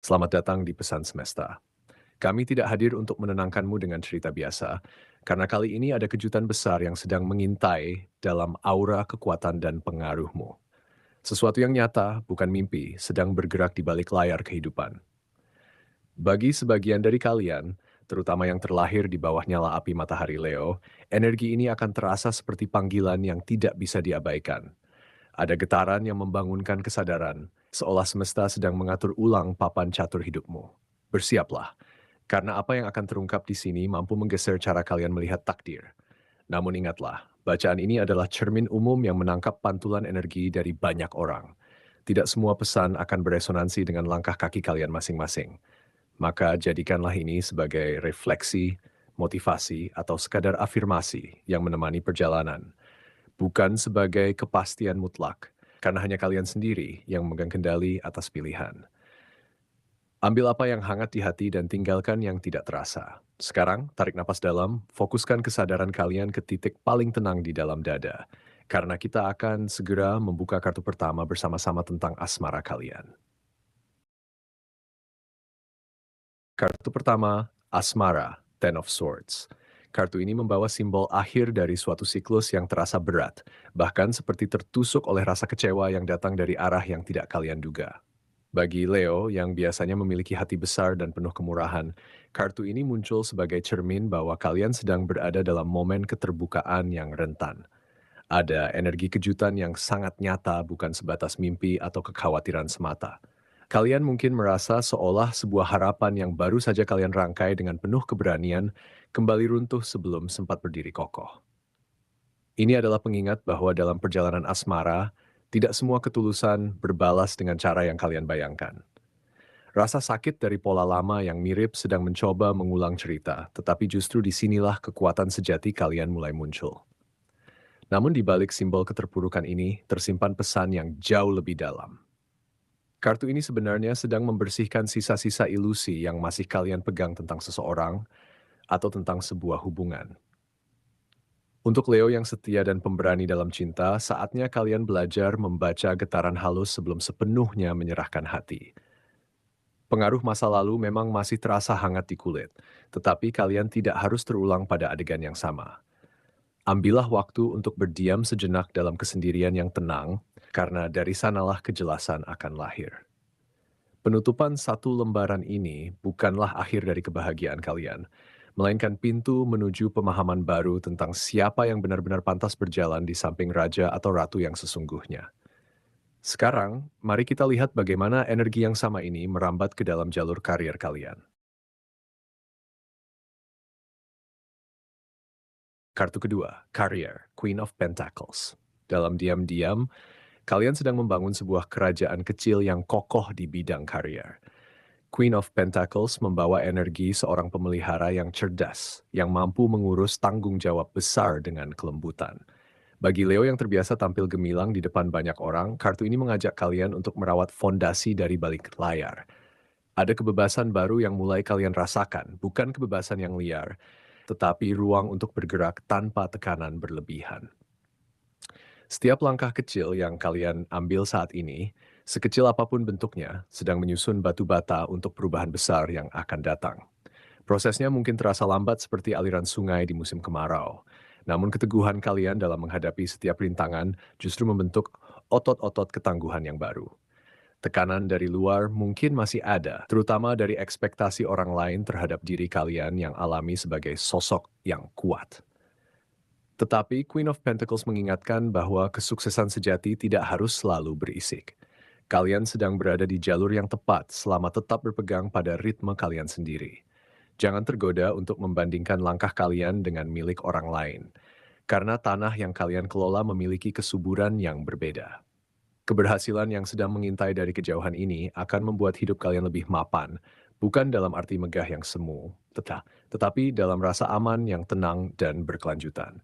Selamat datang di Pesan Semesta. Kami tidak hadir untuk menenangkanmu dengan cerita biasa, karena kali ini ada kejutan besar yang sedang mengintai dalam aura kekuatan dan pengaruhmu. Sesuatu yang nyata, bukan mimpi, sedang bergerak di balik layar kehidupan. Bagi sebagian dari kalian, terutama yang terlahir di bawah nyala api matahari Leo, energi ini akan terasa seperti panggilan yang tidak bisa diabaikan. Ada getaran yang membangunkan kesadaran, seolah semesta sedang mengatur ulang papan catur hidupmu. Bersiaplah, karena apa yang akan terungkap di sini mampu menggeser cara kalian melihat takdir. Namun ingatlah, bacaan ini adalah cermin umum yang menangkap pantulan energi dari banyak orang. Tidak semua pesan akan beresonansi dengan langkah kaki kalian masing-masing. Maka jadikanlah ini sebagai refleksi, motivasi, atau sekadar afirmasi yang menemani perjalanan, bukan sebagai kepastian mutlak, karena hanya kalian sendiri yang memegang kendali atas pilihan. Ambil apa yang hangat di hati dan tinggalkan yang tidak terasa. Sekarang, tarik napas dalam, fokuskan kesadaran kalian ke titik paling tenang di dalam dada. Karena kita akan segera membuka kartu pertama bersama-sama tentang asmara kalian. Kartu pertama, Asmara, Ten of Swords. Kartu ini membawa simbol akhir dari suatu siklus yang terasa berat, bahkan seperti tertusuk oleh rasa kecewa yang datang dari arah yang tidak kalian duga. Bagi Leo yang biasanya memiliki hati besar dan penuh kemurahan, kartu ini muncul sebagai cermin bahwa kalian sedang berada dalam momen keterbukaan yang rentan. Ada energi kejutan yang sangat nyata, bukan sebatas mimpi atau kekhawatiran semata. Kalian mungkin merasa seolah sebuah harapan yang baru saja kalian rangkai dengan penuh keberanian kembali runtuh sebelum sempat berdiri kokoh. Ini adalah pengingat bahwa dalam perjalanan asmara, tidak semua ketulusan berbalas dengan cara yang kalian bayangkan. Rasa sakit dari pola lama yang mirip sedang mencoba mengulang cerita, tetapi justru disinilah kekuatan sejati kalian mulai muncul. Namun di balik simbol keterpurukan ini tersimpan pesan yang jauh lebih dalam. Kartu ini sebenarnya sedang membersihkan sisa-sisa ilusi yang masih kalian pegang tentang seseorang atau tentang sebuah hubungan. Untuk Leo yang setia dan pemberani dalam cinta, saatnya kalian belajar membaca getaran halus sebelum sepenuhnya menyerahkan hati. Pengaruh masa lalu memang masih terasa hangat di kulit, tetapi kalian tidak harus terulang pada adegan yang sama. Ambillah waktu untuk berdiam sejenak dalam kesendirian yang tenang, karena dari sanalah kejelasan akan lahir. Penutupan satu lembaran ini bukanlah akhir dari kebahagiaan kalian, melainkan pintu menuju pemahaman baru tentang siapa yang benar-benar pantas berjalan di samping raja atau ratu yang sesungguhnya. Sekarang, mari kita lihat bagaimana energi yang sama ini merambat ke dalam jalur karir kalian. Kartu kedua, Career, Queen of Pentacles. Dalam diam-diam, kalian sedang membangun sebuah kerajaan kecil yang kokoh di bidang karir. Queen of Pentacles membawa energi seorang pemelihara yang cerdas, yang mampu mengurus tanggung jawab besar dengan kelembutan. Bagi Leo yang terbiasa tampil gemilang di depan banyak orang, kartu ini mengajak kalian untuk merawat fondasi dari balik layar. Ada kebebasan baru yang mulai kalian rasakan, bukan kebebasan yang liar, tetapi ruang untuk bergerak tanpa tekanan berlebihan. Setiap langkah kecil yang kalian ambil saat ini, sekecil apapun bentuknya, sedang menyusun batu bata untuk perubahan besar yang akan datang. Prosesnya mungkin terasa lambat seperti aliran sungai di musim kemarau. Namun keteguhan kalian dalam menghadapi setiap rintangan justru membentuk otot-otot ketangguhan yang baru. Tekanan dari luar mungkin masih ada, terutama dari ekspektasi orang lain terhadap diri kalian yang alami sebagai sosok yang kuat. Tetapi Queen of Pentacles mengingatkan bahwa kesuksesan sejati tidak harus selalu berisik. Kalian sedang berada di jalur yang tepat selama tetap berpegang pada ritme kalian sendiri. Jangan tergoda untuk membandingkan langkah kalian dengan milik orang lain, karena tanah yang kalian kelola memiliki kesuburan yang berbeda. Keberhasilan yang sedang mengintai dari kejauhan ini akan membuat hidup kalian lebih mapan, bukan dalam arti megah yang semu, tetapi dalam rasa aman yang tenang dan berkelanjutan.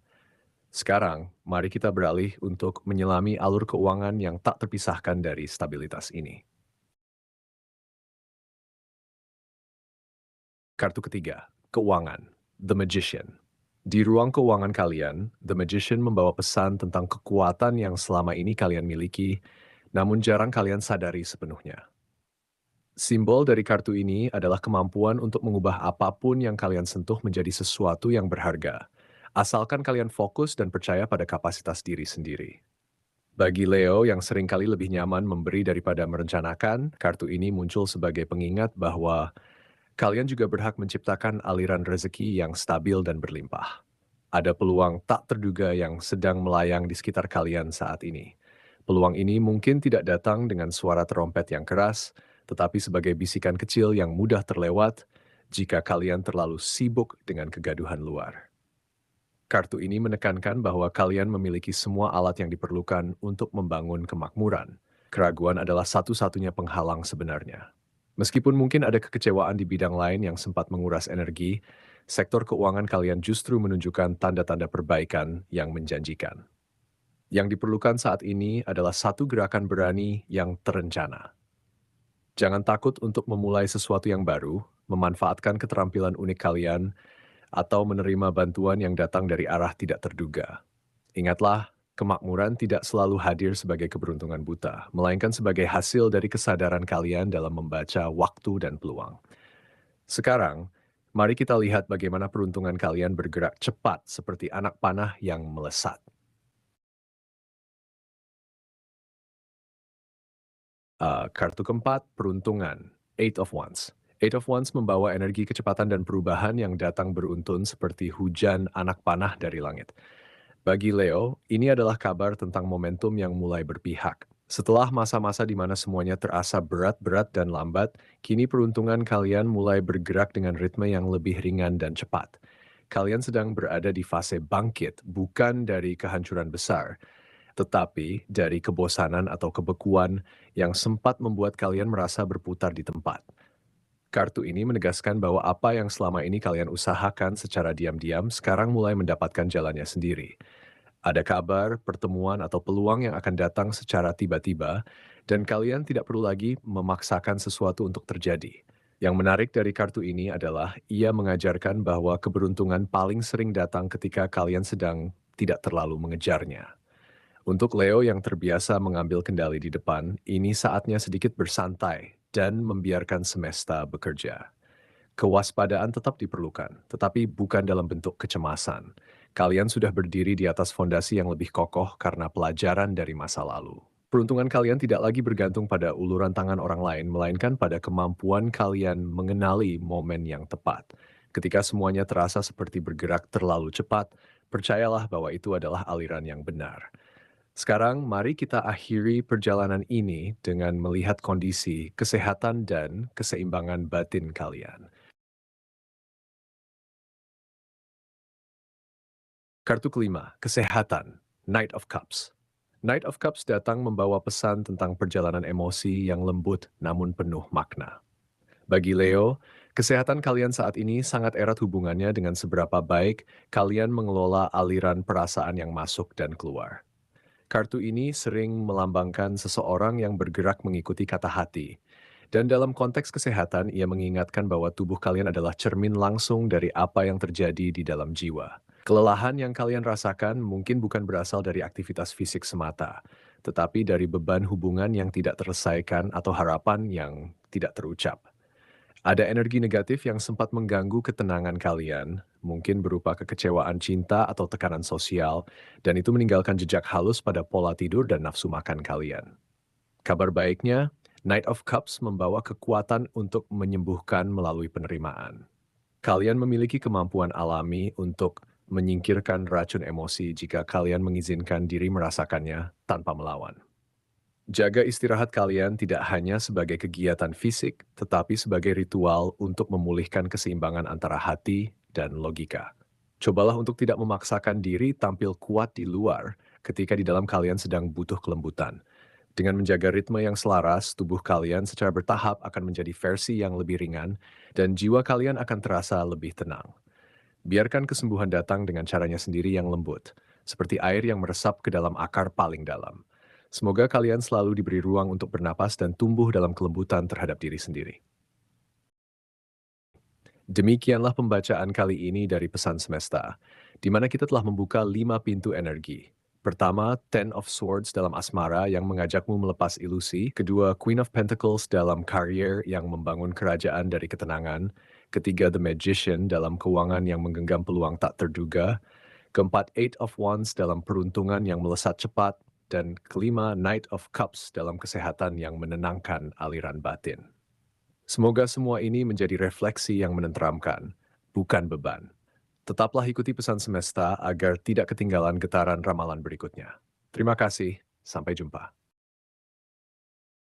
Sekarang, mari kita beralih untuk menyelami alur keuangan yang tak terpisahkan dari stabilitas ini. Kartu ketiga, keuangan, The Magician. Di ruang keuangan kalian, The Magician membawa pesan tentang kekuatan yang selama ini kalian miliki, namun jarang kalian sadari sepenuhnya. Simbol dari kartu ini adalah kemampuan untuk mengubah apapun yang kalian sentuh menjadi sesuatu yang berharga. Asalkan kalian fokus dan percaya pada kapasitas diri sendiri. Bagi Leo yang seringkali lebih nyaman memberi daripada merencanakan, kartu ini muncul sebagai pengingat bahwa kalian juga berhak menciptakan aliran rezeki yang stabil dan berlimpah. Ada peluang tak terduga yang sedang melayang di sekitar kalian saat ini. Peluang ini mungkin tidak datang dengan suara terompet yang keras, tetapi sebagai bisikan kecil yang mudah terlewat jika kalian terlalu sibuk dengan kegaduhan luar. Kartu ini menekankan bahwa kalian memiliki semua alat yang diperlukan untuk membangun kemakmuran. Keraguan adalah satu-satunya penghalang sebenarnya. Meskipun mungkin ada kekecewaan di bidang lain yang sempat menguras energi, sektor keuangan kalian justru menunjukkan tanda-tanda perbaikan yang menjanjikan. Yang diperlukan saat ini adalah satu gerakan berani yang terencana. Jangan takut untuk memulai sesuatu yang baru, memanfaatkan keterampilan unik kalian, atau menerima bantuan yang datang dari arah tidak terduga. Ingatlah, kemakmuran tidak selalu hadir sebagai keberuntungan buta, melainkan sebagai hasil dari kesadaran kalian dalam membaca waktu dan peluang. Sekarang, mari kita lihat bagaimana peruntungan kalian bergerak cepat seperti anak panah yang melesat. Kartu keempat, peruntungan. Eight of Wands. Eight of Wands membawa energi kecepatan dan perubahan yang datang beruntun seperti hujan anak panah dari langit. Bagi Leo, ini adalah kabar tentang momentum yang mulai berpihak. Setelah masa-masa di mana semuanya terasa berat-berat dan lambat, kini peruntungan kalian mulai bergerak dengan ritme yang lebih ringan dan cepat. Kalian sedang berada di fase bangkit, bukan dari kehancuran besar, tetapi dari kebosanan atau kebekuan yang sempat membuat kalian merasa berputar di tempat. Kartu ini menegaskan bahwa apa yang selama ini kalian usahakan secara diam-diam sekarang mulai mendapatkan jalannya sendiri. Ada kabar, pertemuan, atau peluang yang akan datang secara tiba-tiba, dan kalian tidak perlu lagi memaksakan sesuatu untuk terjadi. Yang menarik dari kartu ini adalah ia mengajarkan bahwa keberuntungan paling sering datang ketika kalian sedang tidak terlalu mengejarnya. Untuk Leo yang terbiasa mengambil kendali di depan, ini saatnya sedikit bersantai dan membiarkan semesta bekerja. Kewaspadaan tetap diperlukan, tetapi bukan dalam bentuk kecemasan. Kalian sudah berdiri di atas fondasi yang lebih kokoh karena pelajaran dari masa lalu. Peruntungan kalian tidak lagi bergantung pada uluran tangan orang lain, melainkan pada kemampuan kalian mengenali momen yang tepat. Ketika semuanya terasa seperti bergerak terlalu cepat, percayalah bahwa itu adalah aliran yang benar. Sekarang, mari kita akhiri perjalanan ini dengan melihat kondisi, kesehatan, dan keseimbangan batin kalian. Kartu kelima, kesehatan, Knight of Cups. Knight of Cups datang membawa pesan tentang perjalanan emosi yang lembut namun penuh makna. Bagi Leo, kesehatan kalian saat ini sangat erat hubungannya dengan seberapa baik kalian mengelola aliran perasaan yang masuk dan keluar. Kartu ini sering melambangkan seseorang yang bergerak mengikuti kata hati. Dan dalam konteks kesehatan, ia mengingatkan bahwa tubuh kalian adalah cermin langsung dari apa yang terjadi di dalam jiwa. Kelelahan yang kalian rasakan mungkin bukan berasal dari aktivitas fisik semata, tetapi dari beban hubungan yang tidak terselesaikan atau harapan yang tidak terucap. Ada energi negatif yang sempat mengganggu ketenangan kalian, mungkin berupa kekecewaan cinta atau tekanan sosial, dan itu meninggalkan jejak halus pada pola tidur dan nafsu makan kalian. Kabar baiknya, Knight of Cups membawa kekuatan untuk menyembuhkan melalui penerimaan. Kalian memiliki kemampuan alami untuk menyingkirkan racun emosi jika kalian mengizinkan diri merasakannya tanpa melawan. Jaga istirahat kalian tidak hanya sebagai kegiatan fisik, tetapi sebagai ritual untuk memulihkan keseimbangan antara hati dan logika. Cobalah untuk tidak memaksakan diri tampil kuat di luar ketika di dalam kalian sedang butuh kelembutan. Dengan menjaga ritme yang selaras, tubuh kalian secara bertahap akan menjadi versi yang lebih ringan dan jiwa kalian akan terasa lebih tenang. Biarkan kesembuhan datang dengan caranya sendiri yang lembut, seperti air yang meresap ke dalam akar paling dalam. Semoga kalian selalu diberi ruang untuk bernapas dan tumbuh dalam kelembutan terhadap diri sendiri. Demikianlah pembacaan kali ini dari Pesan Semesta, di mana kita telah membuka 5 pintu energi. Pertama, Ten of Swords dalam asmara yang mengajakmu melepas ilusi. Kedua, Queen of Pentacles dalam karir yang membangun kerajaan dari ketenangan. Ketiga, The Magician dalam keuangan yang menggenggam peluang tak terduga. Keempat, Eight of Wands dalam peruntungan yang melesat cepat. Dan kelima, Knight of Cups dalam kesehatan yang menenangkan aliran batin. Semoga semua ini menjadi refleksi yang menenteramkan, bukan beban. Tetaplah ikuti pesan semesta agar tidak ketinggalan getaran ramalan berikutnya. Terima kasih, sampai jumpa.